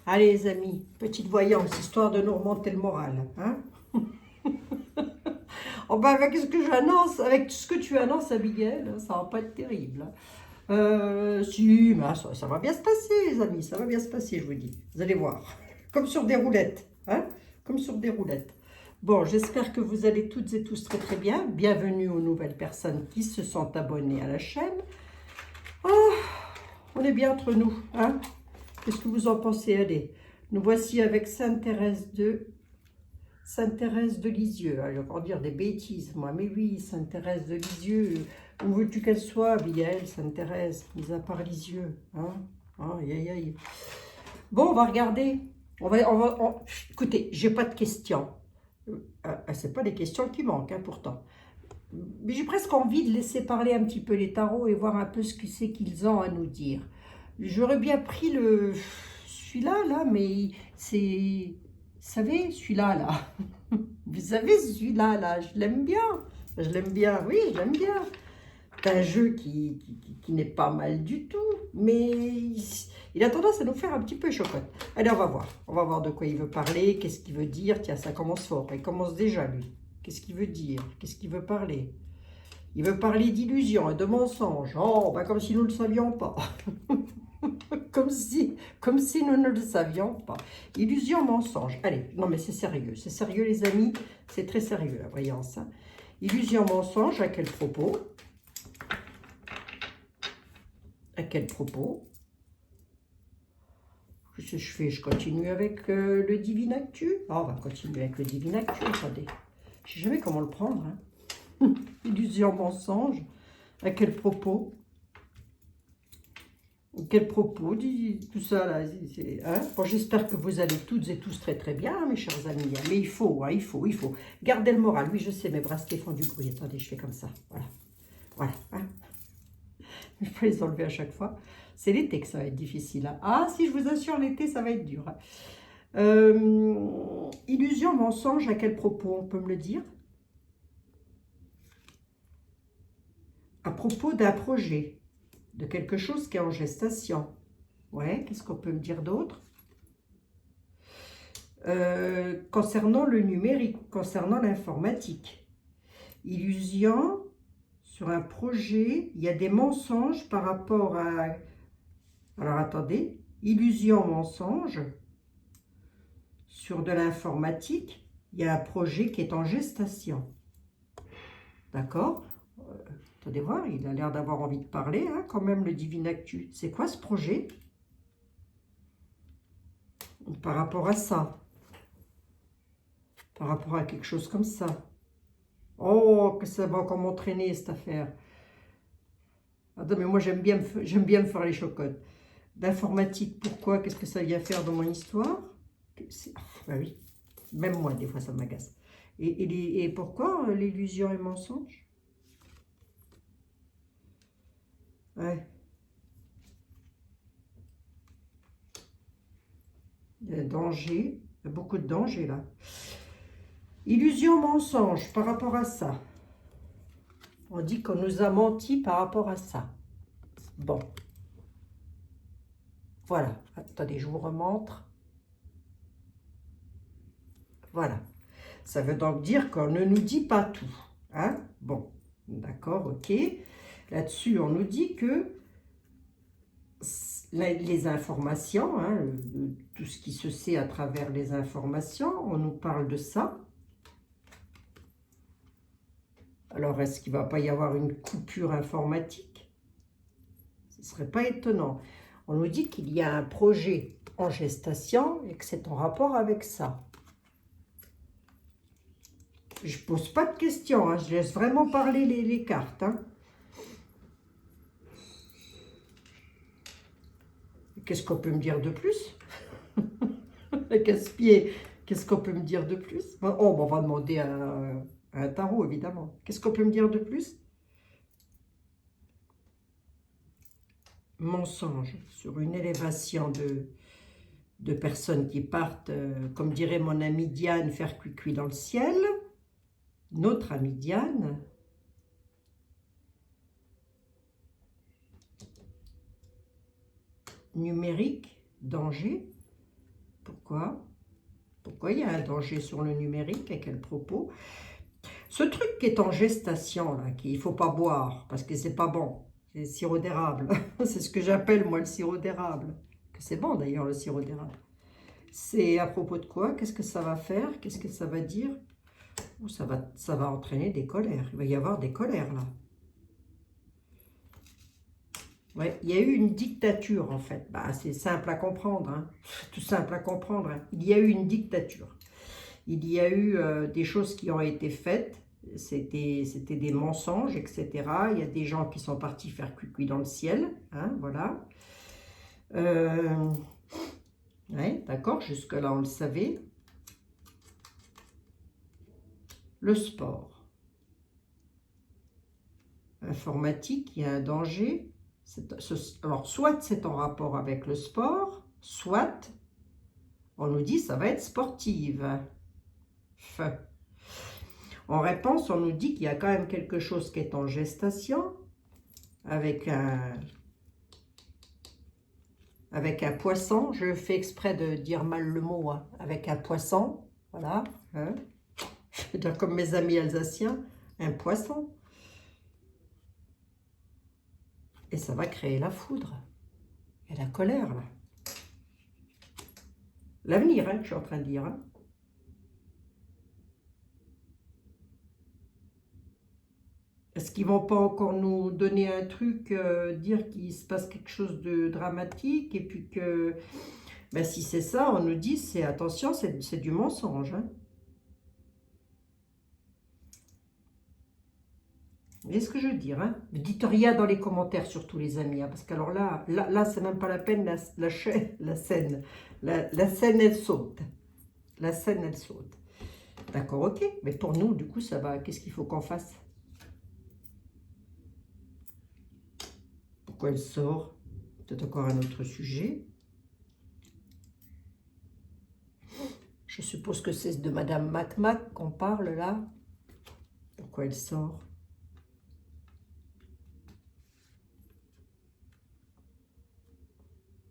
Allez les amis, petite voyance, histoire de nous remonter le moral. Hein. Oh ben avec ce que j'annonce, avec ce que tu annonces Abigail, ça va pas être terrible. Si, mais ça va bien se passer les amis, ça va bien se passer je vous dis. Vous allez voir, comme sur des roulettes. Hein, comme sur des roulettes. Bon, j'espère que vous allez toutes et tous très très bien. Bienvenue aux nouvelles personnes qui se sont abonnées à la chaîne. Oh, on est bien entre nous. Hein. Qu'est-ce que vous en pensez? Allez, nous voici avec Sainte-Thérèse de Lisieux. Ah, je vais encore dire des bêtises, moi. Mais oui, Sainte-Thérèse de Lisieux. Où veux-tu qu'elle soit, Abigail, Sainte-Thérèse, mis à part Lisieux. Hein? Aïe, aïe, aïe. Bon, on va regarder. Écoutez, j'ai pas de questions. C'est pas les questions qui manquent, hein, pourtant. Mais j'ai presque envie de laisser parler un petit peu les tarots et voir un peu ce que c'est qu'ils ont à nous dire. J'aurais bien pris celui-là, là, mais c'est... Vous savez, celui-là, là. Vous savez, celui-là, là, je l'aime bien. Je l'aime bien, oui, je l'aime bien. C'est un jeu qui n'est pas mal du tout, mais il a tendance à nous faire un petit peu chocotte. Allez, on va voir. On va voir de quoi il veut parler, qu'est-ce qu'il veut dire. Tiens, ça commence fort. Il commence déjà, lui. Qu'est-ce qu'il veut dire? Qu'est-ce qu'il veut parler? Il veut parler d'illusions et de mensonges. Oh, bah comme si nous ne le savions pas. comme si nous ne le savions pas. Illusion, mensonge. Allez, non mais c'est sérieux les amis. C'est très sérieux la voyance. Hein. Illusion, mensonge, à quel propos? À quel propos? Qu'est-ce que je fais? Je continue avec le Divin Actu. Oh, on va continuer avec le Divin Actu, attendez. Je ne sais jamais comment le prendre. Hein. Illusion, mensonge. À quel propos? Quel propos dit tout ça là, hein? Bon, j'espère que vous allez toutes et tous très très bien, mes chers amis. Mais il faut, hein, il faut. Gardez le moral. Oui, je sais, mes bracelets font du bruit. Attendez, je fais comme ça. Voilà. Hein? Il faut les enlever à chaque fois. C'est l'été que ça va être difficile. Hein. Ah, si je vous assure, l'été, ça va être dur. Hein. Illusion, mensonge, à quel propos? On peut me le dire? À propos d'un projet, de quelque chose qui est en gestation. Ouais, qu'est-ce qu'on peut me dire d'autre? Concernant le numérique, concernant l'informatique. Illusion, sur un projet, il y a des mensonges par rapport à... Alors attendez, illusion, mensonge, sur de l'informatique, il y a un projet qui est en gestation. D'accord? Attendez voir, il a l'air d'avoir envie de parler, hein, quand même, le Divin Actu. C'est quoi ce projet? Par rapport à ça. Par rapport à quelque chose comme ça. Oh, que ça va encore m'entraîner, cette affaire. Attends, mais moi, j'aime bien me faire les chocottes. D'informatique, pourquoi? Qu'est-ce que ça vient faire dans mon histoire? Bah oui, même moi, des fois, ça m'agace. Et pourquoi l'illusion et mensonge? Ouais. Il y a danger, il y a beaucoup de danger là. Illusion, mensonge par rapport à ça. On dit qu'on nous a menti par rapport à ça. Bon. Voilà. Attendez, je vous remontre. Voilà. Ça veut donc dire qu'on ne nous dit pas tout. Hein? Bon. D'accord, ok. Là-dessus, on nous dit que les informations, hein, tout ce qui se sait à travers les informations, on nous parle de ça. Alors, est-ce qu'il ne va pas y avoir une coupure informatique? Ce ne serait pas étonnant. On nous dit qu'il y a un projet en gestation et que c'est en rapport avec ça. Je ne pose pas de questions, hein, je laisse vraiment parler les cartes. Hein. Qu'est-ce qu'on peut me dire de plus? Casse-pied, qu'est-ce qu'on peut me dire de plus? Oh, on va demander à un tarot, évidemment. Qu'est-ce qu'on peut me dire de plus? Mensonge sur une élévation de personnes qui partent, comme dirait mon amie Diane, faire cuicui dans le ciel. Notre amie Diane. Numérique, danger. Pourquoi? Pourquoi il y a un danger sur le numérique? À quel propos? Ce truc qui est en gestation, là, qu'il ne faut pas boire, parce que c'est pas bon, c'est le sirop d'érable. C'est ce que j'appelle, moi, le sirop d'érable. C'est bon, d'ailleurs, le sirop d'érable. C'est à propos de quoi? Qu'est-ce que ça va faire? Qu'est-ce que ça va dire? Oh, ça va entraîner des colères. Il va y avoir des colères, là. Ouais, il y a eu une dictature, en fait. Bah, c'est simple à comprendre, hein. Tout simple à comprendre, hein. Il y a eu une dictature. Il y a eu des choses qui ont été faites. C'était des mensonges, etc. Il y a des gens qui sont partis faire cuicui dans le ciel, hein, voilà. Ouais, d'accord, jusque-là, on le savait. Le sport. Informatique, il y a un danger. Alors, soit c'est en rapport avec le sport, soit on nous dit ça va être sportive. En réponse, on nous dit qu'il y a quand même quelque chose qui est en gestation avec un poisson. Je fais exprès de dire mal le mot, hein, avec un poisson, voilà. Hein. Je veux dire comme mes amis alsaciens, un poisson. Et ça va créer la foudre et la colère, là. L'avenir, hein, que je suis en train de dire. Hein. Est-ce qu'ils vont pas encore nous donner un truc, dire qu'il se passe quelque chose de dramatique et puis que, ben, si c'est ça, on nous dit, c'est attention, c'est du mensonge. Hein. Vous voyez ce que je veux dire, hein? Dites rien dans les commentaires, surtout les amis, hein, parce qu'alors là c'est même pas la peine, la scène, elle saute. La scène, elle saute. D'accord, ok. Mais pour nous, du coup, ça va. Qu'est-ce qu'il faut qu'on fasse? Pourquoi elle sort? Peut-être encore un autre sujet. Je suppose que c'est de Madame Mac qu'on parle, là. Pourquoi elle sort?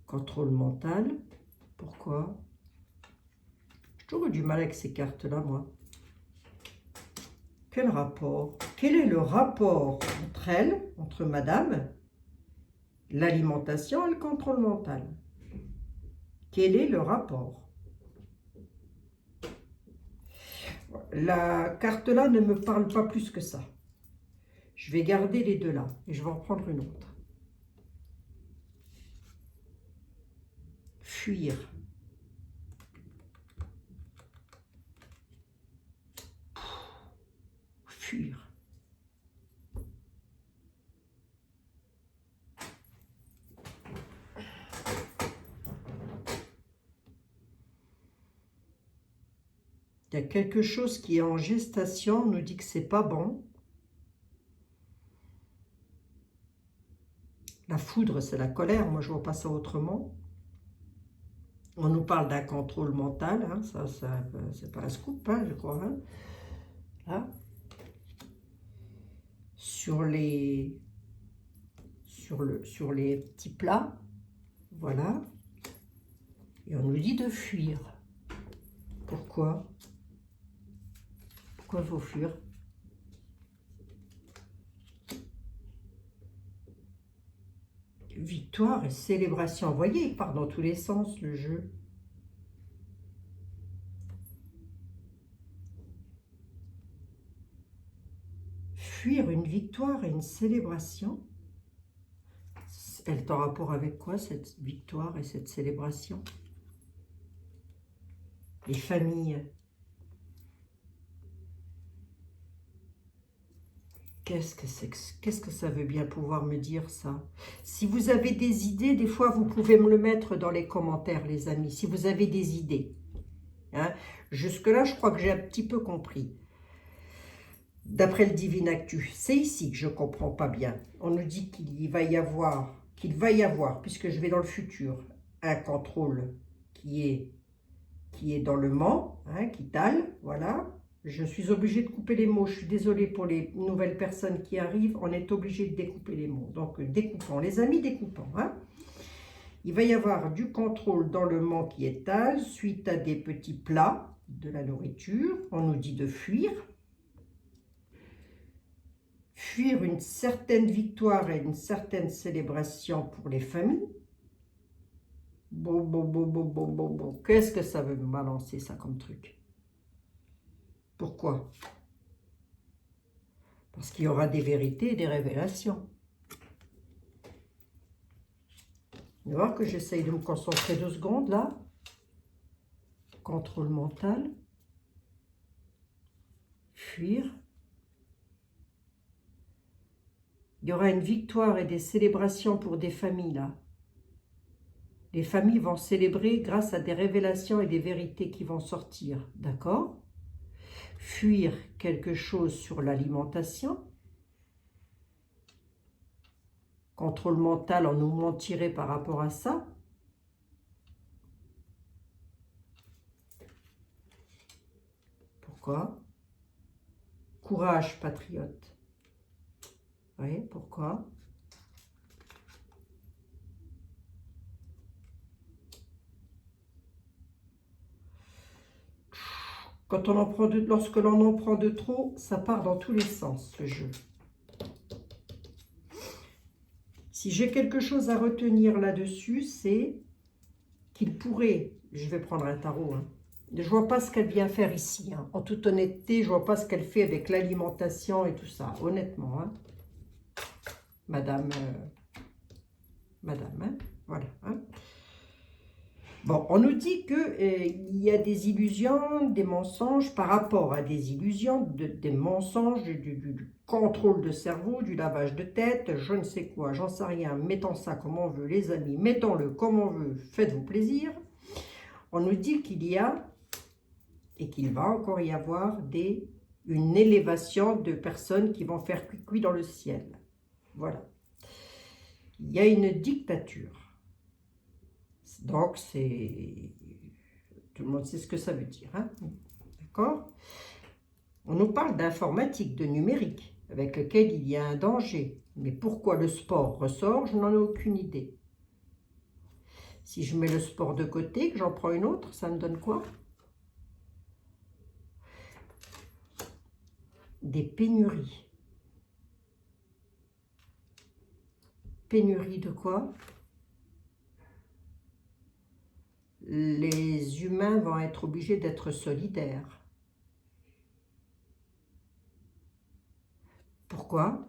Contrôle mental. Pourquoi? J'ai toujours eu du mal avec ces cartes-là, moi. Quel rapport? Quel est le rapport entre elles, entre Madame, l'alimentation et le contrôle mental? Quel est le rapport? La carte-là ne me parle pas plus que ça. Je vais garder les deux là et je vais en prendre une autre. Fuir. Fuir. Il y a quelque chose qui est en gestation, on nous dit que c'est pas bon. La foudre, c'est la colère, moi je vois pas ça autrement. On nous parle d'un contrôle mental, hein, ça c'est pas un scoop, hein, je crois. Hein. Là. Sur les petits plats, voilà. Et on nous dit de fuir. Pourquoi? Pourquoi il faut fuir? Victoire et célébration. Vous voyez, il part dans tous les sens, le jeu. Fuir une victoire et une célébration. Elle est en rapport avec quoi, cette victoire et cette célébration? Les familles. Qu'est-ce que ça veut bien pouvoir me dire, ça? Si vous avez des idées, des fois, vous pouvez me le mettre dans les commentaires, les amis. Si vous avez des idées. Hein? Jusque-là, je crois que j'ai un petit peu compris. D'après le Divine Actu, c'est ici que je ne comprends pas bien. On nous dit qu'il va y avoir, puisque je vais dans le futur, un contrôle qui est dans le Mans, hein, qui tale, voilà. Je suis obligée de couper les mots. Je suis désolée pour les nouvelles personnes qui arrivent. On est obligé de découper les mots. Donc, découpons. Les amis, découpons. Hein. Il va y avoir du contrôle dans le manque qui étale suite à des petits plats, de la nourriture. On nous dit de fuir. Fuir une certaine victoire et une certaine célébration pour les familles. Bon. Qu'est-ce que ça veut me balancer, ça, comme truc? Pourquoi? Parce qu'il y aura des vérités et des révélations. Vous allez voir que j'essaye de me concentrer 2 secondes, là. Contrôle mental. Fuir. Il y aura une victoire et des célébrations pour des familles, là. Les familles vont célébrer grâce à des révélations et des vérités qui vont sortir, d'accord? Fuir quelque chose sur l'alimentation. Contrôle mental, on nous mentirait par rapport à ça. Pourquoi? Courage, patriote. Oui, pourquoi? Quand on en prend lorsque l'on en prend de trop, ça part dans tous les sens, ce jeu. Si j'ai quelque chose à retenir là-dessus, c'est qu'il pourrait, je vais prendre un tarot, hein, je ne vois pas ce qu'elle vient faire ici. Hein. En toute honnêteté, je ne vois pas ce qu'elle fait avec l'alimentation et tout ça, honnêtement. Hein. Madame, hein, voilà. Hein. Bon, on nous dit qu'il y a des illusions, des mensonges par rapport à des illusions, des mensonges, du contrôle de cerveau, du lavage de tête, je ne sais quoi, j'en sais rien. Mettons ça comme on veut, les amis, mettons-le comme on veut, faites-vous plaisir. On nous dit qu'il y a, et qu'il va encore y avoir, une élévation de personnes qui vont faire cuicui dans le ciel. Voilà. Il y a une dictature. Donc, tout le monde sait ce que ça veut dire. Hein? D'accord? On nous parle d'informatique, de numérique, avec lequel il y a un danger. Mais pourquoi le sport ressort, je n'en ai aucune idée. Si je mets le sport de côté, que j'en prends une autre, ça me donne quoi? Des pénuries. Pénurie de quoi? Les humains vont être obligés d'être solidaires. Pourquoi?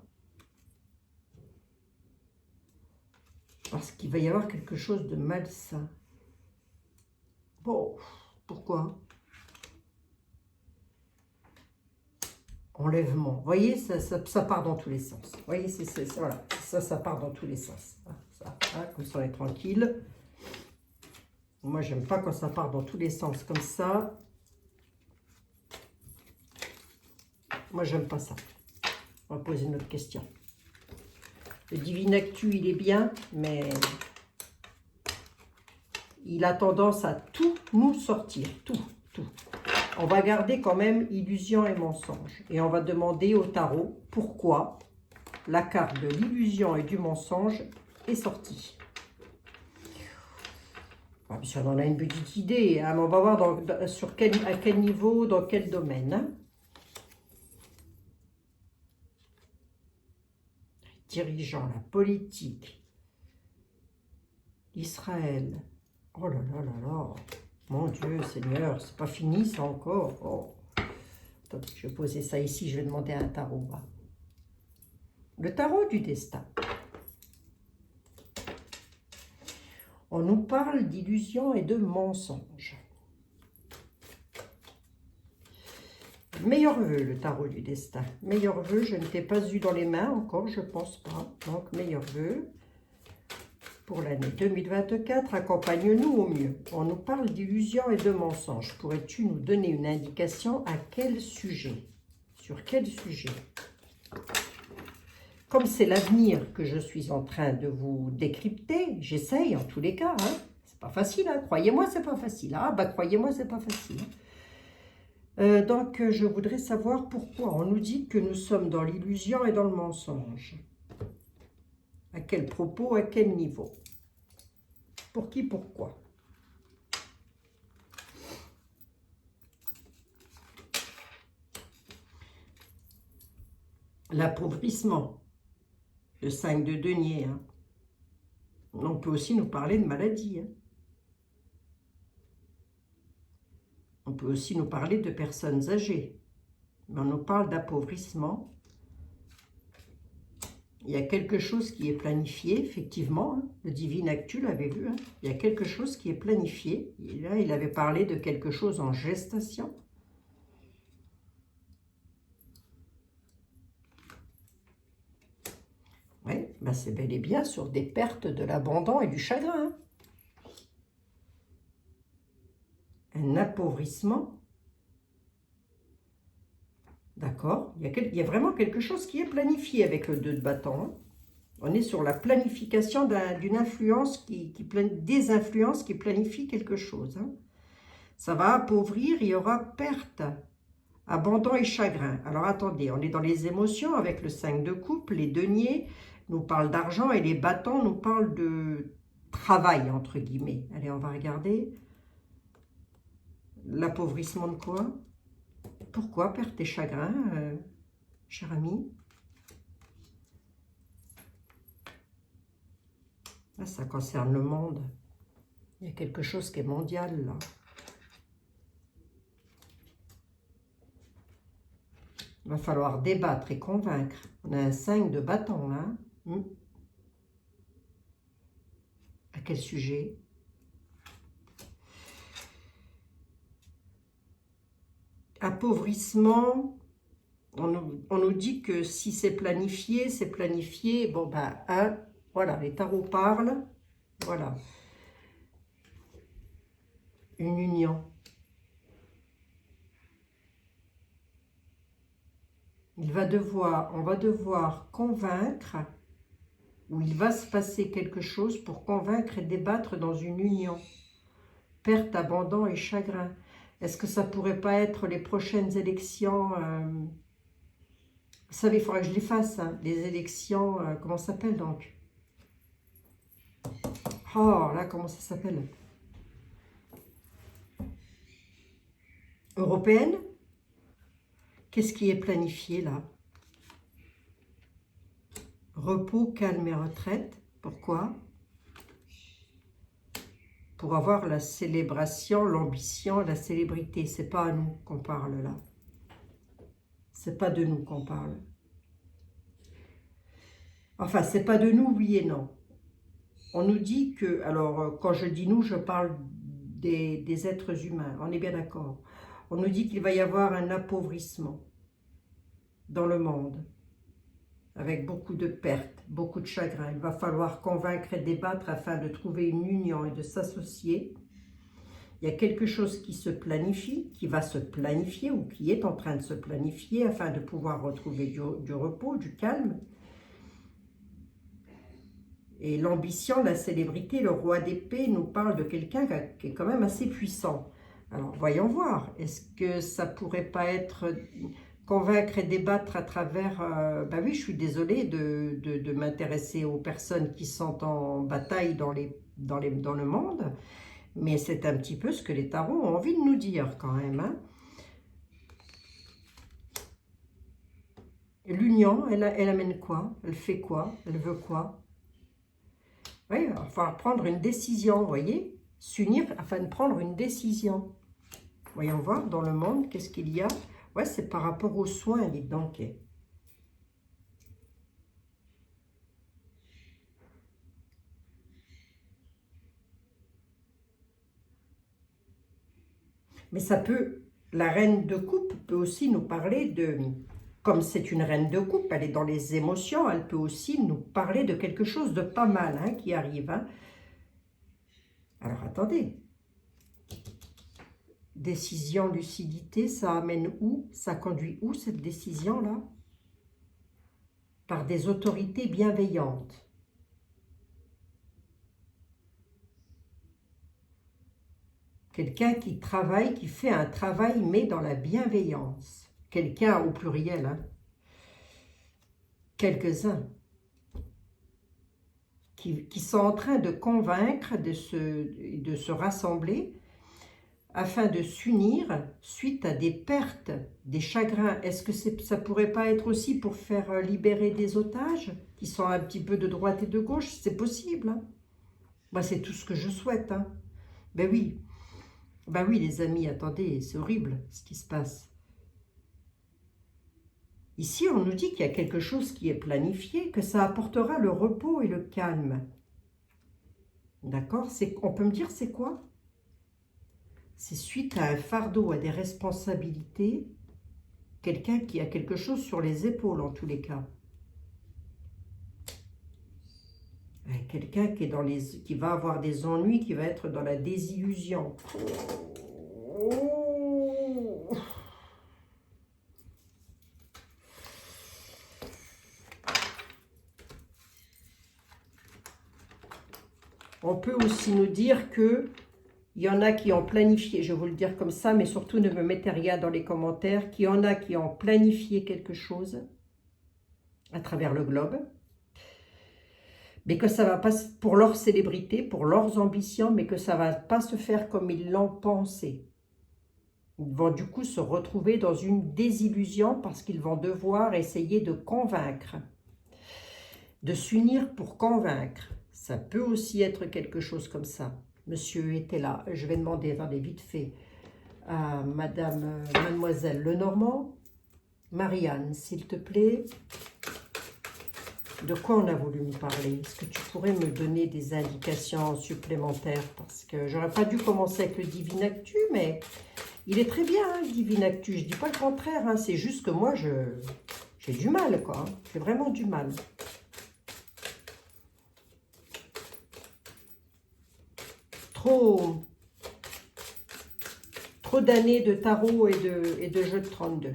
Parce qu'il va y avoir quelque chose de malsain. Bon, pourquoi? Enlèvement. Vous voyez, ça part dans tous les sens. Vous voyez, voilà, ça part dans tous les sens. Comme ça, on est tranquille. Moi, j'aime pas quand ça part dans tous les sens comme ça. Moi, j'aime pas ça. On va poser une autre question. Le Divine Actu, il est bien, mais il a tendance à tout nous sortir. Tout. On va garder quand même illusion et mensonge. Et on va demander au tarot pourquoi la carte de l'illusion et du mensonge est sortie. Ah, puis on en a une petite idée, hein, mais on va voir à quel niveau, dans quel domaine. Hein. Dirigeant, la politique, Israël. Oh là là là là. Mon Dieu, Seigneur, c'est pas fini ça encore. Oh. Attends, je vais poser ça ici, je vais demander un tarot. Là. Le tarot du destin. On nous parle d'illusions et de mensonges. Meilleur vœu, le tarot du destin. Meilleur vœu, je ne t'ai pas eu dans les mains encore, je pense pas. Donc, meilleur vœu. Pour l'année 2024, accompagne-nous au mieux. On nous parle d'illusions et de mensonges. Pourrais-tu nous donner une indication à quel sujet? Sur quel sujet? Comme c'est l'avenir que je suis en train de vous décrypter, j'essaye en tous les cas. Hein. C'est pas facile, hein. Croyez-moi, c'est pas facile. Ah bah croyez-moi, c'est pas facile. Donc, je voudrais savoir pourquoi on nous dit que nous sommes dans l'illusion et dans le mensonge. À quel propos, à quel niveau? Pour qui, pourquoi? L'appauvrissement. Le 5 de denier. Hein. On peut aussi nous parler de maladie. Hein. On peut aussi nous parler de personnes âgées. Mais on nous parle d'appauvrissement. Il y a quelque chose qui est planifié, effectivement. Hein. Le Divin Actu l'avait vu. Hein. Il y a quelque chose qui est planifié. Et là, il avait parlé de quelque chose en gestation. Oui, ben c'est bel et bien sur des pertes de l'abandon et du chagrin. Hein. Un appauvrissement. D'accord, il y a vraiment quelque chose qui est planifié avec le 2 de bâton. Hein. On est sur la planification d'une influence, des influences qui planifient quelque chose. Hein. Ça va appauvrir, il y aura perte, abandon et chagrin. Alors attendez, on est dans les émotions avec le 5 de coupe, les deniers nous parlent d'argent et les bâtons nous parlent de travail, entre guillemets. Allez, on va regarder. L'appauvrissement de quoi? Pourquoi perte et chagrin, cher ami? Là, ça concerne le monde. Il y a quelque chose qui est mondial, là. Il va falloir débattre et convaincre. On a un 5 de bâton, là. À quel sujet? Appauvrissement. On nous dit que si c'est planifié, bon, ben, hein, voilà, les tarots parlent. Voilà. Une union. On va devoir convaincre, ou il va se passer quelque chose pour convaincre et débattre dans une union. Perte, abandon et chagrin. Est-ce que ça pourrait pas être les prochaines élections vous savez, il faudra que je les fasse, hein, les élections, comment ça s'appelle donc? Oh, là, comment ça s'appelle? Européenne? Qu'est-ce qui est planifié, là? Repos, calme et retraite. Pourquoi? Pour avoir la célébration, l'ambition, la célébrité. C'est pas à nous qu'on parle, là. C'est pas de nous qu'on parle. Enfin, c'est pas de nous, oui et non. On nous dit que, alors, quand je dis nous, je parle des êtres humains. On est bien d'accord. On nous dit qu'il va y avoir un appauvrissement dans le monde, avec beaucoup de pertes, beaucoup de chagrin. Il va falloir convaincre et débattre afin de trouver une union et de s'associer. Il y a quelque chose qui se planifie, qui va se planifier ou qui est en train de se planifier afin de pouvoir retrouver du repos, du calme. Et l'ambition, la célébrité, le roi d'épée nous parle de quelqu'un qui est quand même assez puissant. Alors, voyons voir. Est-ce que ça pourrait pas être convaincre et débattre à travers... ben oui, je suis désolée de m'intéresser aux personnes qui sont en bataille dans le monde, mais c'est un petit peu ce que les tarots ont envie de nous dire quand même. Hein. L'union, elle amène quoi? Elle fait quoi? Elle veut quoi? Oui, il va falloir prendre une décision, vous voyez? S'unir afin de prendre une décision. Voyons voir dans le monde, qu'est-ce qu'il y a? Ouais, c'est par rapport aux soins, dites donc. Mais ça peut, la reine de coupe peut aussi nous parler de, comme c'est une reine de coupe, elle est dans les émotions, elle peut aussi nous parler de quelque chose de pas mal hein, qui arrive. Hein. Alors attendez. Décision, lucidité, ça amène où? Ça conduit où cette décision-là? Par des autorités bienveillantes. Quelqu'un qui travaille, qui fait un travail, mais dans la bienveillance. Quelqu'un au pluriel, hein. Quelques-uns. qui sont en train de convaincre, de se rassembler afin de s'unir suite à des pertes, des chagrins. Est-ce que ça pourrait pas être aussi pour faire libérer des otages qui sont un petit peu de droite et de gauche? C'est possible, hein. Moi, c'est tout ce que je souhaite, hein. Ben oui, les amis, attendez, c'est horrible ce qui se passe. Ici, on nous dit qu'il y a quelque chose qui est planifié, que ça apportera le repos et le calme. D'accord? On peut me dire c'est quoi? C'est suite à un fardeau, à des responsabilités, quelqu'un qui a quelque chose sur les épaules en tous les cas. Quelqu'un qui va avoir des ennuis, qui va être dans la désillusion. On peut aussi nous dire que il y en a qui ont planifié, je vais vous le dire comme ça, mais surtout ne me mettez rien dans les commentaires, qu'il y en a qui ont planifié quelque chose à travers le globe, mais que ça va pas, pour leur célébrité, pour leurs ambitions, mais que ça va pas se faire comme ils l'ont pensé. Ils vont du coup se retrouver dans une désillusion parce qu'ils vont devoir essayer de convaincre, de s'unir pour convaincre. Ça peut aussi être quelque chose comme ça. Monsieur était là. Je vais demander, attendez, vite fait, à Madame, Mademoiselle Lenormand. Marianne, s'il te plaît. De quoi on a voulu me parler? Est-ce que tu pourrais me donner des indications supplémentaires? Parce que j'aurais pas dû commencer avec le Divin Actu, mais il est très bien, hein, le Divin Actu. Je dis pas le contraire, hein, c'est juste que moi, j'ai du mal, quoi. Hein. J'ai vraiment du mal. Trop d'années de tarot et de jeu de 32.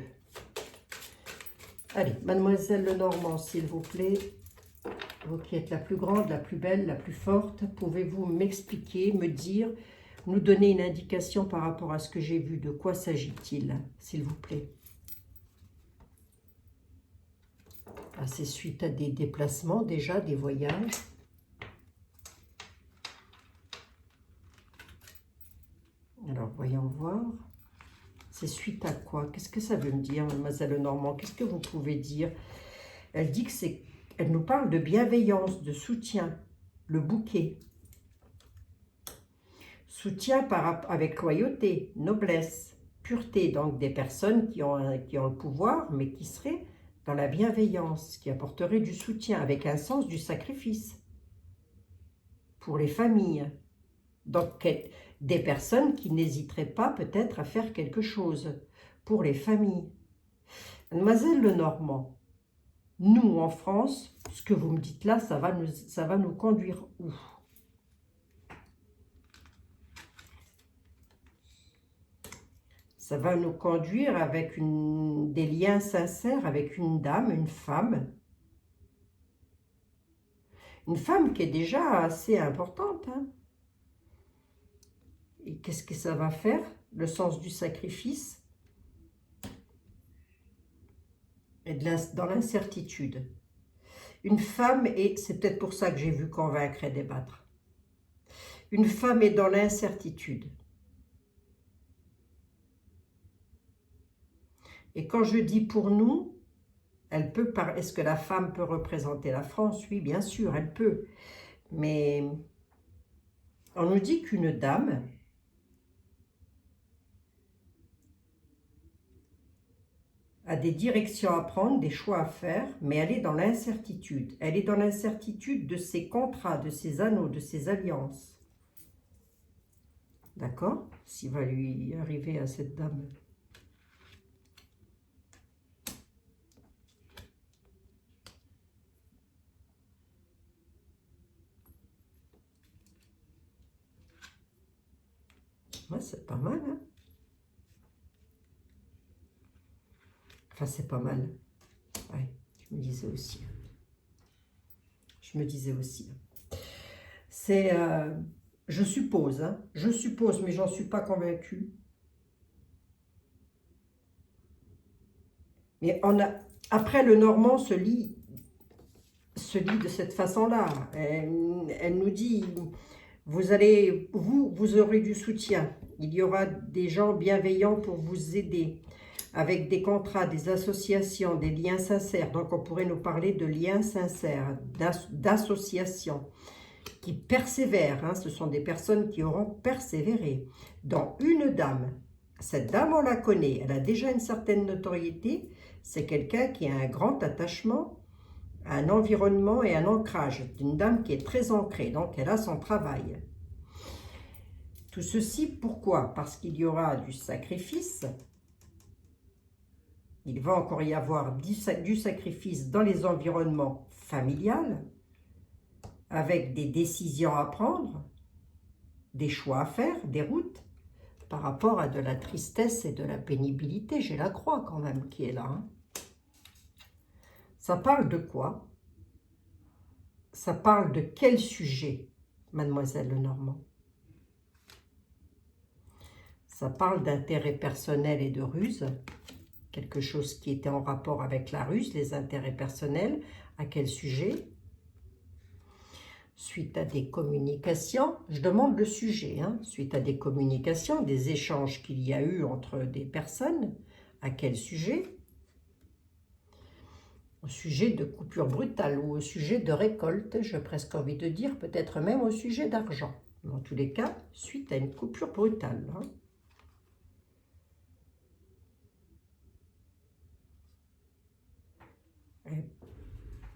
Allez, Mademoiselle Lenormand, s'il vous plaît, vous qui êtes la plus grande, la plus belle, la plus forte, pouvez-vous m'expliquer, me dire, nous donner une indication par rapport à ce que j'ai vu? De quoi s'agit-il, s'il vous plaît? Ah, c'est suite à des déplacements déjà, des voyages. Alors, voyons voir. C'est suite à quoi? Qu'est-ce que ça veut me dire, Mademoiselle Lenormand? Qu'est-ce que vous pouvez dire? Elle dit que c'est... Elle nous parle de bienveillance, de soutien, le bouquet. Soutien avec loyauté, noblesse, pureté. Donc des personnes qui ont le pouvoir, mais qui seraient dans la bienveillance, qui apporteraient du soutien, avec un sens du sacrifice pour les familles. Donc des personnes qui n'hésiteraient pas peut-être à faire quelque chose pour les familles. Mademoiselle Lenormand, nous en France, ce que vous me dites là, ça va nous conduire où? Ça va nous conduire avec des liens sincères avec une dame, une femme. Une femme qui est déjà assez importante, hein. Et qu'est-ce que ça va faire? Le sens du sacrifice et dans l'incertitude. Une femme, et c'est peut-être pour ça que j'ai vu convaincre et débattre. Une femme est dans l'incertitude. Et quand je dis pour nous, est-ce que la femme peut représenter la France? Oui, bien sûr, elle peut. Mais on nous dit qu'une dame a des directions à prendre, des choix à faire, mais elle est dans l'incertitude. Elle est dans l'incertitude de ses contrats, de ses anneaux, de ses alliances. D'accord? S'il va lui arriver à cette dame. Ouais, c'est pas mal, hein? Enfin, c'est pas mal. Ouais, je me disais aussi. Je me disais aussi. C'est, je suppose, hein, mais j'en suis pas convaincue. Mais après, le Normand se lit se lit de cette façon-là. Elle nous dit, vous aurez du soutien. Il y aura des gens bienveillants pour vous aider, avec des contrats, des associations, des liens sincères. Donc, on pourrait nous parler de liens sincères, d'associations qui persévèrent. Hein. Ce sont des personnes qui auront persévéré. Dans une dame, cette dame, on la connaît, elle a déjà une certaine notoriété. C'est quelqu'un qui a un grand attachement, un environnement et un ancrage. C'est une dame qui est très ancrée, donc elle a son travail. Tout ceci, pourquoi? Parce qu'il y aura du sacrifice. Il va encore y avoir du sacrifice dans les environnements familiales, avec des décisions à prendre, des choix à faire, des routes, par rapport à de la tristesse et de la pénibilité. J'ai la croix quand même qui est là. Hein. Ça parle de quoi? Ça parle de quel sujet, mademoiselle Lenormand? Ça parle d'intérêt personnel et de ruse, quelque chose qui était en rapport avec la ruse, les intérêts personnels. À quel sujet? Suite à des communications, je demande le sujet, hein, suite à des communications, des échanges qu'il y a eu entre des personnes. À quel sujet? Au sujet de coupure brutale ou au sujet de récolte, j'ai presque envie de dire, peut-être même au sujet d'argent. Dans tous les cas, suite à une coupure brutale. Hein.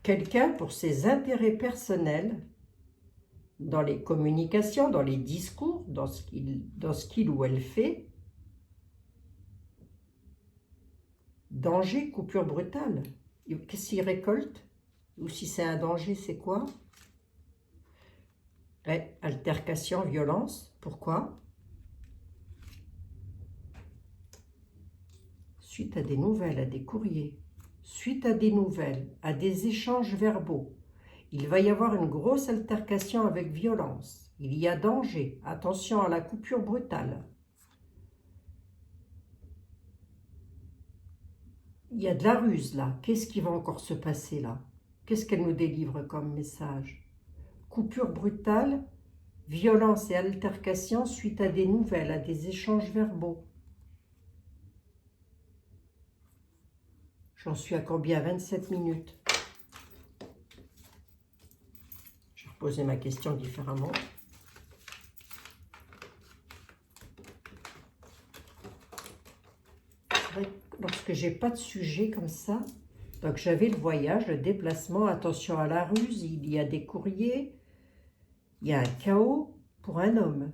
Quelqu'un, pour ses intérêts personnels, dans les communications, dans les discours, dans ce qu'il ou elle fait, danger, coupure brutale. Qu'est-ce qu'il récolte? Ou si c'est un danger, c'est quoi? Ouais, altercation, violence. Pourquoi? Suite à des nouvelles, à des courriers. Suite à des nouvelles, à des échanges verbaux. Il va y avoir une grosse altercation avec violence. Il y a danger. Attention à la coupure brutale. Il y a de la ruse là. Qu'est-ce qui va encore se passer là? Qu'est-ce qu'elle nous délivre comme message? Coupure brutale, violence et altercation suite à des nouvelles, à des échanges verbaux. J'en suis à combien? 27 minutes. Je vais reposer ma question différemment. Lorsque j'ai pas de sujet comme ça, donc j'avais le voyage, le déplacement, attention à la ruse, il y a des courriers, il y a un chaos pour un homme.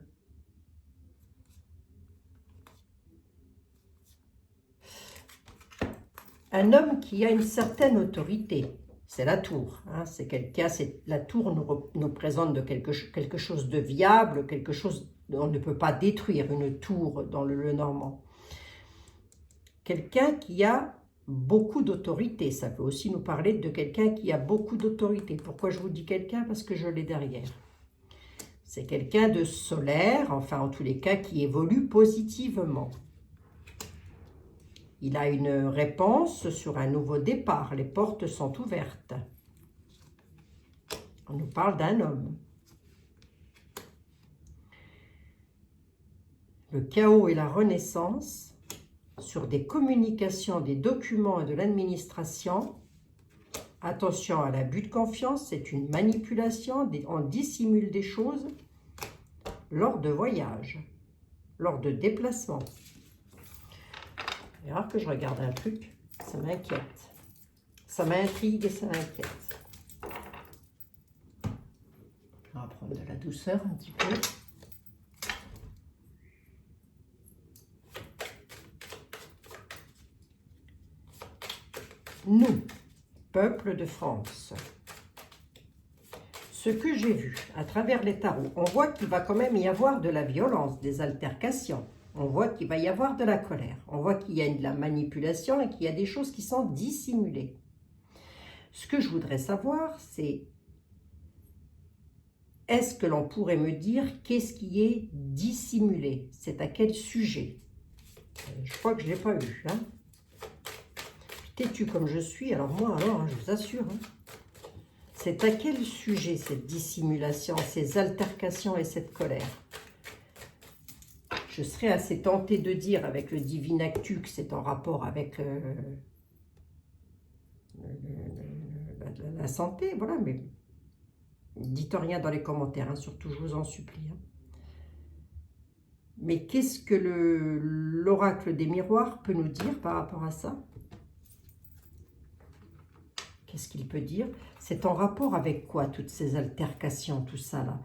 Un homme qui a une certaine autorité, c'est la tour. Hein, c'est quelqu'un, la tour nous présente de quelque chose de viable, quelque chose, on ne peut pas détruire une tour dans le Lenormand. Quelqu'un qui a beaucoup d'autorité, ça peut aussi nous parler de quelqu'un qui a beaucoup d'autorité. Pourquoi je vous dis quelqu'un? Parce que je l'ai derrière. C'est quelqu'un de solaire, enfin en tous les cas qui évolue positivement. Il a une réponse sur un nouveau départ, les portes sont ouvertes. On nous parle d'un homme. Le chaos et la renaissance, sur des communications, des documents et de l'administration. Attention à l'abus de confiance, c'est une manipulation, on dissimule des choses lors de voyages, lors de déplacements. Il y a que je regarde un truc, ça m'inquiète. Ça m'intrigue et ça m'inquiète. On va prendre de la douceur un petit peu. Nous, peuple de France, ce que j'ai vu à travers les tarots, on voit qu'il va quand même y avoir de la violence, des altercations. On voit qu'il va y avoir de la colère. On voit qu'il y a de la manipulation et qu'il y a des choses qui sont dissimulées. Ce que je voudrais savoir, c'est est-ce que l'on pourrait me dire qu'est-ce qui est dissimulé? C'est à quel sujet? Je crois que je ne l'ai pas eu. Hein? Têtu comme je suis, alors moi, je vous assure. Hein, C'est à quel sujet cette dissimulation, ces altercations et cette colère? Je serais assez tentée de dire avec le Divin Actu que c'est en rapport avec la santé, voilà, mais dites rien dans les commentaires, hein, surtout je vous en supplie. Hein. Mais qu'est-ce que l'oracle des miroirs peut nous dire par rapport à ça? Qu'est-ce qu'il peut dire? C'est en rapport avec quoi, toutes ces altercations, tout ça là?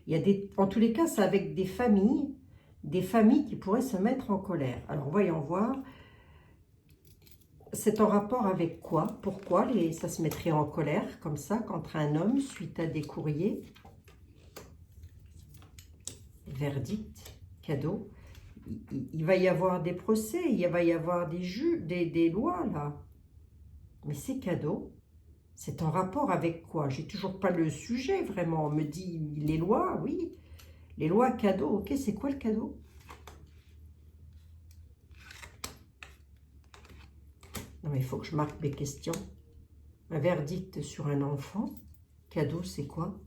Il y a en tous les cas, c'est avec des familles qui pourraient se mettre en colère. Alors, voyons voir. C'est en rapport avec quoi? Pourquoi ça se mettrait en colère, comme ça, contre un homme, suite à des courriers? Verdict, cadeau. Il va y avoir des procès, il va y avoir des lois, là. Mais c'est cadeau. C'est en rapport avec quoi? J'ai toujours pas le sujet, vraiment. On me dit les lois, oui. Les lois, cadeau. Ok, c'est quoi le cadeau? Non, mais il faut que je marque mes questions. Un verdict sur un enfant. Cadeau, c'est quoi?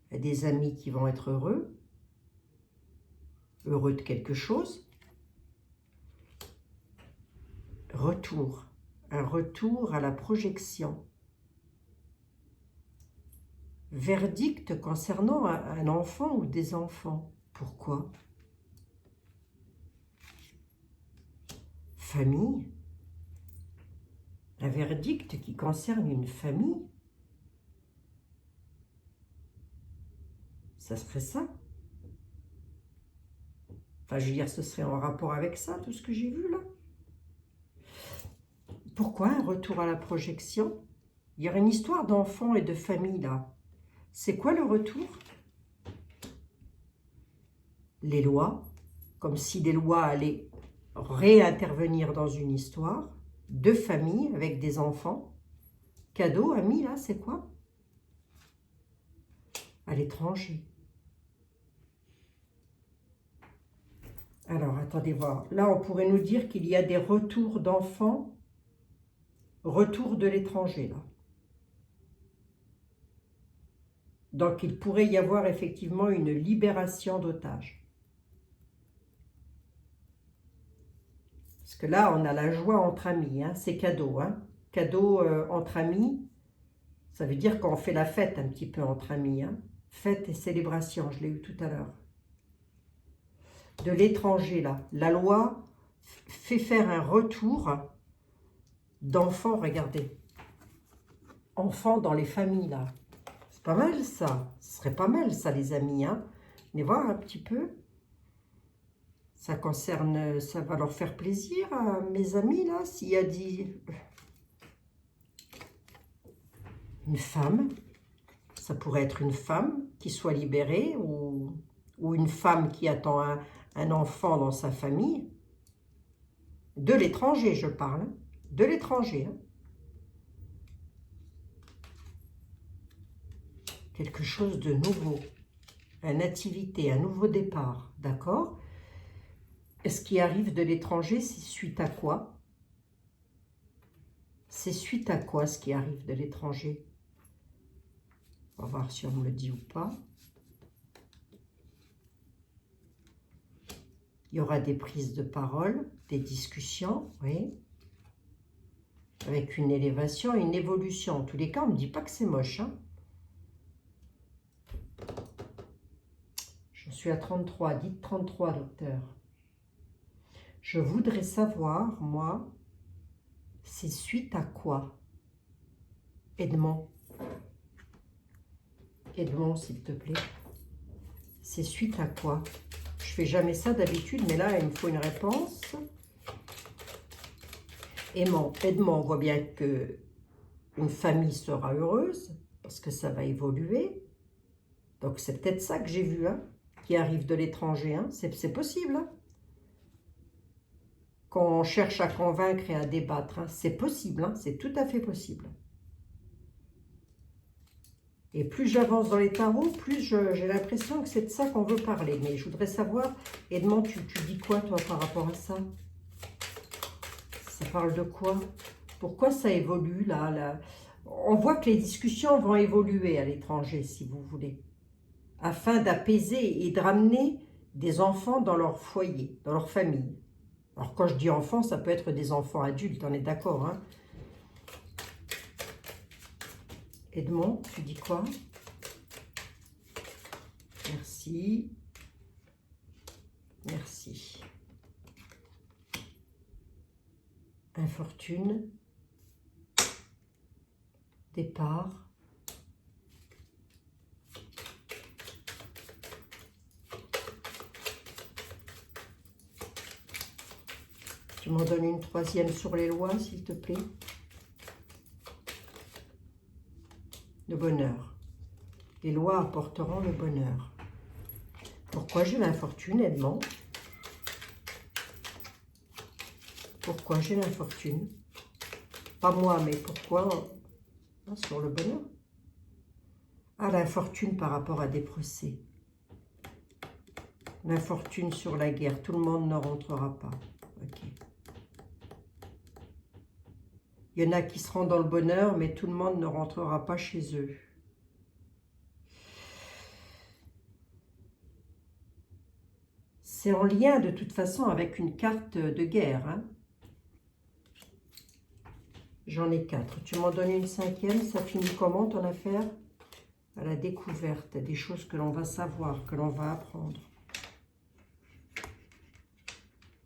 Il y a des amis qui vont être heureux. Heureux de quelque chose. Retour. Un retour à la projection. Verdict concernant un enfant ou des enfants. Pourquoi? Famille. Un verdict qui concerne une famille. Ça serait ça? Enfin, je veux dire, ce serait en rapport avec ça, tout ce que j'ai vu là. Pourquoi un retour à la projection? Il y aurait une histoire d'enfants et de famille là. C'est quoi le retour? Les lois, comme si des lois allaient réintervenir dans une histoire de famille avec des enfants. Cadeau, ami, là, c'est quoi? À l'étranger. Alors, attendez voir. Là, on pourrait nous dire qu'il y a des retours d'enfants, retour de l'étranger, là. Donc, il pourrait y avoir effectivement une libération d'otages. Parce que là, on a la joie entre amis, hein, c'est cadeau. Hein. Cadeau entre amis, ça veut dire qu'on fait la fête un petit peu entre amis. Hein. Fête et célébration, je l'ai eu tout à l'heure. De l'étranger, là. La loi fait faire un retour d'enfants, regardez. Enfants dans les familles, là. C'est pas mal, ça. Ce serait pas mal, ça, les amis. Hein. Venez voir un petit peu. Ça concerne, ça va leur faire plaisir à mes amis, là, s'il y a une femme. Ça pourrait être une femme qui soit libérée ou une femme qui attend un enfant dans sa famille. De l'étranger, je parle. Hein. De l'étranger. Hein. Quelque chose de nouveau. Une activité, un nouveau départ. D'accord ? Et ce qui arrive de l'étranger, c'est suite à quoi? C'est suite à quoi ce qui arrive de l'étranger? On va voir si on me le dit ou pas. Il y aura des prises de parole, des discussions, oui. Avec une élévation, une évolution. En tous les cas, on ne me dit pas que c'est moche. Hein. Je suis à 33. Dites 33, docteur. Je voudrais savoir, moi, c'est suite à quoi? Edmond. Edmond, s'il te plaît. C'est suite à quoi? Je fais jamais ça d'habitude, mais là, il me faut une réponse. Edmond, on voit bien que une famille sera heureuse, parce que ça va évoluer. Donc, c'est peut-être ça que j'ai vu, hein, qui arrive de l'étranger. Hein. C'est possible, hein. Quand on cherche à convaincre et à débattre, hein, c'est possible, hein, c'est tout à fait possible. Et plus j'avance dans les tarots, plus j'ai l'impression que c'est de ça qu'on veut parler. Mais je voudrais savoir, Edmond, tu dis quoi, toi, par rapport à ça? Ça parle de quoi? Pourquoi ça évolue là? On voit que les discussions vont évoluer à l'étranger, si vous voulez, afin d'apaiser et de ramener des enfants dans leur foyer, dans leur famille. Alors quand je dis enfants, ça peut être des enfants adultes, on est d'accord, hein? Edmond, tu dis quoi? Merci. Merci. Infortune. Départ. Tu m'en donnes une troisième sur les lois, s'il te plaît. Le bonheur. Les lois apporteront le bonheur. Pourquoi j'ai l'infortune, Edmond? Pourquoi j'ai l'infortune? Pas moi, mais pourquoi? Ah, sur le bonheur. Ah, l'infortune par rapport à des procès. L'infortune sur la guerre. Tout le monde ne rentrera pas. Ok. Il y en a qui seront dans le bonheur, mais tout le monde ne rentrera pas chez eux. C'est en lien de toute façon avec une carte de guerre. Hein. J'en ai 4. Tu m'en donnes une cinquième, ça finit comment ton affaire? À la découverte, des choses que l'on va savoir, que l'on va apprendre.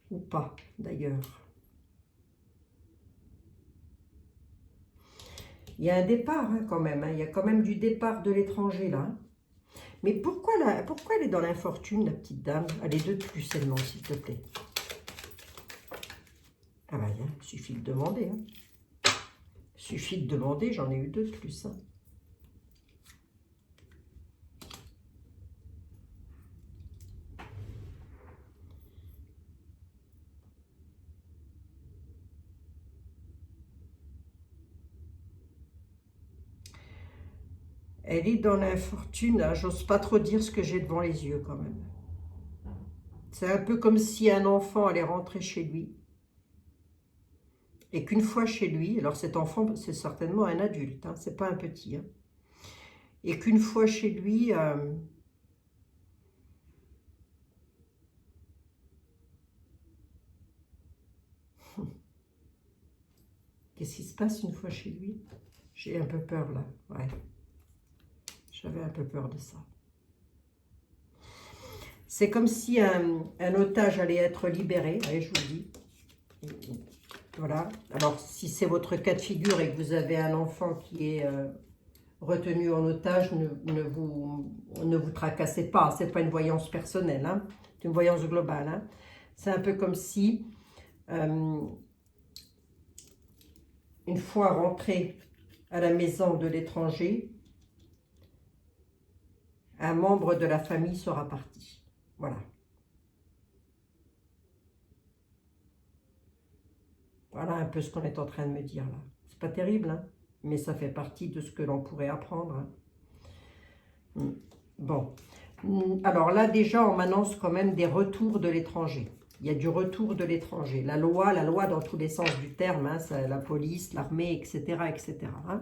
Ou pas, d'ailleurs. Il y a un départ hein, quand même, hein. Il y a quand même du départ de l'étranger là. Mais pourquoi elle est dans l'infortune, la petite dame? Elle est 2 de plus seulement, s'il te plaît. Ah ben, il suffit de demander. Hein. Il suffit de demander, j'en ai eu 2 de plus. Hein. Elle est dans l'infortune, hein. J'ose pas trop dire ce que j'ai devant les yeux quand même. C'est un peu comme si un enfant allait rentrer chez lui. Et qu'une fois chez lui, alors cet enfant c'est certainement un adulte, hein, c'est pas un petit. Hein, et qu'une fois chez lui, qu'est-ce qui se passe une fois chez lui? J'ai un peu peur là, ouais. J'avais un peu peur de ça. C'est comme si un otage allait être libéré, ouais, je vous le dis. Voilà. Alors, si c'est votre cas de figure et que vous avez un enfant qui est retenu en otage, ne vous tracassez pas. Ce n'est pas une voyance personnelle, hein. C'est une voyance globale. Hein. C'est un peu comme si, une fois rentré à la maison de l'étranger, un membre de la famille sera parti. Voilà. Voilà un peu ce qu'on est en train de me dire là. C'est pas terrible, hein, mais ça fait partie de ce que l'on pourrait apprendre. Hein. Bon. Alors là, déjà, on m'annonce quand même des retours de l'étranger. Il y a du retour de l'étranger. La loi dans tous les sens du terme, hein, la police, l'armée, etc., etc. Hein.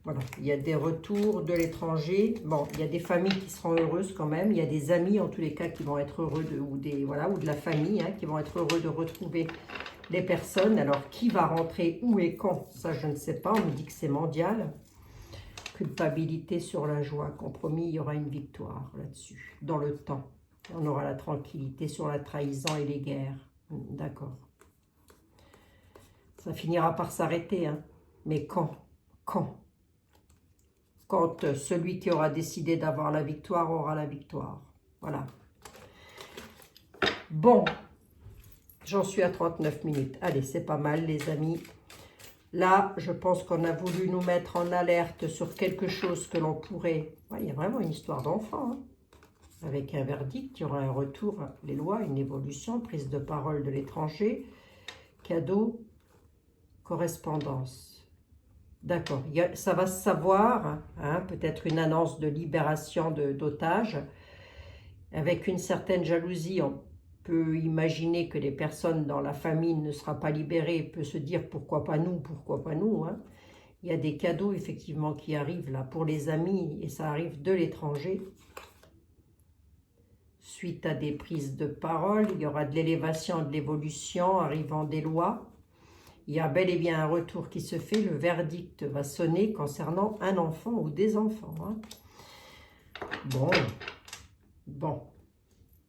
Voilà, il y a des retours de l'étranger. Bon, il y a des familles qui seront heureuses quand même. Il y a des amis, en tous les cas, qui vont être heureux, ou de la famille, hein, qui vont être heureux de retrouver les personnes. Alors, qui va rentrer, où et quand? Ça, je ne sais pas. On me dit que c'est mondial. Culpabilité sur la joie. Compromis, il y aura une victoire là-dessus, dans le temps. On aura la tranquillité sur la trahison et les guerres. D'accord. Ça finira par s'arrêter, hein. Mais quand? Quand celui qui aura décidé d'avoir la victoire aura la victoire. Voilà. Bon, j'en suis à 39 minutes. Allez, c'est pas mal, les amis. Là, je pense qu'on a voulu nous mettre en alerte sur quelque chose que l'on pourrait... Ouais, il y a vraiment une histoire d'enfant. Hein. Avec un verdict, il y aura un retour, les lois, une évolution, prise de parole de l'étranger, cadeau, correspondance. D'accord, ça va se savoir, hein, peut-être une annonce de libération d'otages, avec une certaine jalousie, peut imaginer que les personnes dans la famille ne seront pas libérées, peut se dire pourquoi pas nous, hein. Il y a des cadeaux effectivement qui arrivent là pour les amis et ça arrive de l'étranger. Suite à des prises de parole, il y aura de l'élévation, de l'évolution, arrivant des lois. Il y a bel et bien un retour qui se fait, le verdict va sonner concernant un enfant ou des enfants, hein. Bon,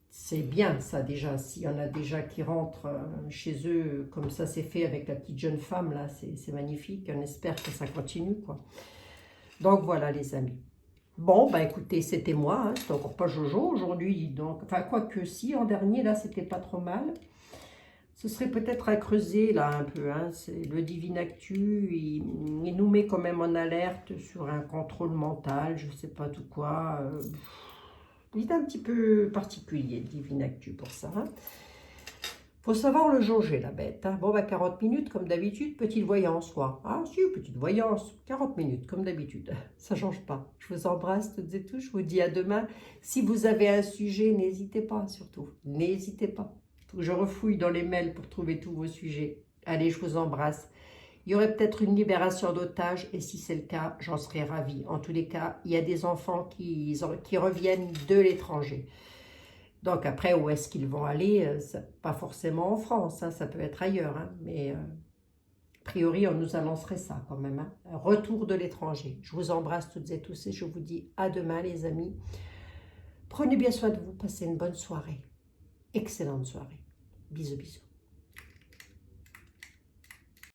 c'est bien ça déjà, s'il y en a déjà qui rentrent chez eux, comme ça c'est fait avec la petite jeune femme là, c'est magnifique, on espère que ça continue quoi. Donc voilà les amis. Bon, bah écoutez, c'était moi, hein, c'est encore pas Jojo aujourd'hui, donc, enfin quoique si, en dernier là c'était pas trop mal. Ce serait peut-être à creuser là un peu, hein. C'est le Divine Actu, il nous met quand même en alerte sur un contrôle mental, je sais pas tout quoi. Il est un petit peu particulier, le Divine Actu pour ça, hein. Faut savoir le jauger, la bête, hein. Bon, bah 40 minutes comme d'habitude, petite voyance quoi. Ah si, petite voyance, 40 minutes comme d'habitude, ça change pas. Je vous embrasse toutes et tous, je vous dis à demain. Si vous avez un sujet, n'hésitez pas surtout, n'hésitez pas. Faut que je refouille dans les mails pour trouver tous vos sujets. Allez, je vous embrasse. Il y aurait peut-être une libération d'otages et si c'est le cas, j'en serais ravie. En tous les cas, il y a des enfants qui reviennent de l'étranger. Donc après, où est-ce qu'ils vont aller? Pas forcément en France, hein, ça peut être ailleurs. Hein, mais a priori, on nous annoncerait ça quand même. Hein, un retour de l'étranger. Je vous embrasse toutes et tous et je vous dis à demain les amis. Prenez bien soin de vous, passez une bonne soirée. Excellente soirée. Bisous, bisous.